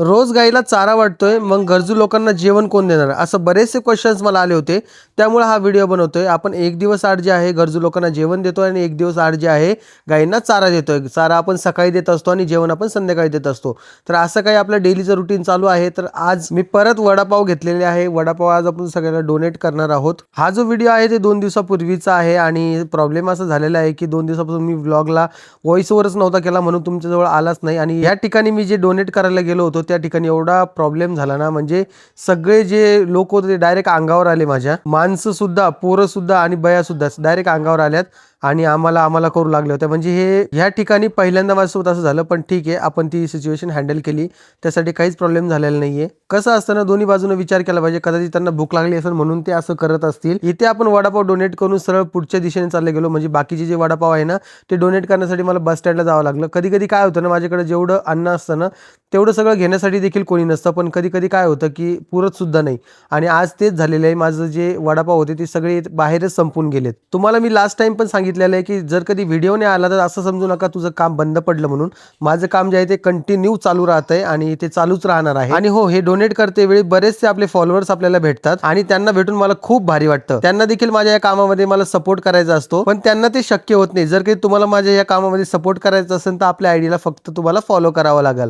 रोज गाईला चारा वाटतोय, मग गरजू लोकांना जेवण कोण देणार? असं बरेचसे क्वेश्चन्स मला आले होते. त्यामुळे हा व्हिडिओ बनवतोय. आपण एक दिवस आड जे आहे गरजू लोकांना जेवण देतोय आणि एक दिवस आड जे आहे गाईंना चारा देतोय. चारा आपण सकाळी देत असतो आणि जेवण आपण संध्याकाळी देत असतो. तर असं काही आपलं डेलीचं रुटीन चालू आहे. तर आज मी परत वडापाव घेतलेले आहे. वडापाव आज आपण सगळ्यांना डोनेट करणार आहोत. हा जो व्हिडिओ आहे ते 2 दिवसापूर्वीचा आहे आणि प्रॉब्लेम असा झालेला आहे की 2 दिवसापासून मी व्लॉगला व्हॉइस ओव्हरच नव्हता केला, म्हणून तुमच्याजवळ आलाच नाही. आणि या ठिकाणी मी जे डोनेट करायला गेलो होतो त्या ठिकाणी एवढा प्रॉब्लेम झाला ना, म्हणजे सगळे जे लोक होते ते डायरेक्ट अंगावर आले. माझ्या माणसं सुद्धा, पोरं सुद्धा आणि बया सुद्धा डायरेक्ट अंगावर आल्यात आणि आम्हाला करू लागले होते. म्हणजे हे ह्या ठिकाणी पहिल्यांदा माझ्यासोबत असं झालं, पण ठीक आहे, आपण ती सिच्युएशन हँडल केली. त्यासाठी काहीच प्रॉब्लेम झालेला नाहीये. कसं असतं ना, दोन्ही बाजूने विचार केला पाहिजे. कदाचित त्यांना भूक लागली असेल म्हणून ते असं करत असतील. इथे आपण वडापाव डोनेट करून सरळ पुढच्या दिशेने चालले गेलो. म्हणजे बाकीचे जे वडापाव आहे ना ते डोनेट करण्यासाठी मला बस स्टँडला जावं लागलं. कधी कधी काय होतं ना, माझ्याकडे जेवढं अन्न असतं ना तेवढं सगळं घेण्यासाठी देखील कोणी नसतं. पण कधी कधी काय होतं की पुरत सुद्धा नाही. आणि आज तेच झालेलं आहे. माझं जे वडापाव होते ते सगळे बाहेरच संपून गेलेत. तुम्हाला मी लास्ट टाइम पण सांगितलेलं आहे की जर कधी व्हिडिओ नाही आला तर असं समजू नका तुझं काम बंद पडलं म्हणून. माझं काम जे आहे ते कंटिन्यू चालू राहतंय आणि ते चालूच राहणार आहे. आणि हो, हे डोनेट करते वेळी बरेचसे आपले फॉलोअर्स आपल्याला भेटतात आणि त्यांना भेटून मला खूप भारी वाटतं. त्यांना देखील माझ्या या कामामध्ये मला सपोर्ट करायचा असतो, पण त्यांना ते शक्य होत नाही. जर काही तुम्हाला माझ्या या कामामध्ये सपोर्ट करायचा असेल तर आपल्या आयडीला फक्त तुम्हाला फॉलो करावं लागेल.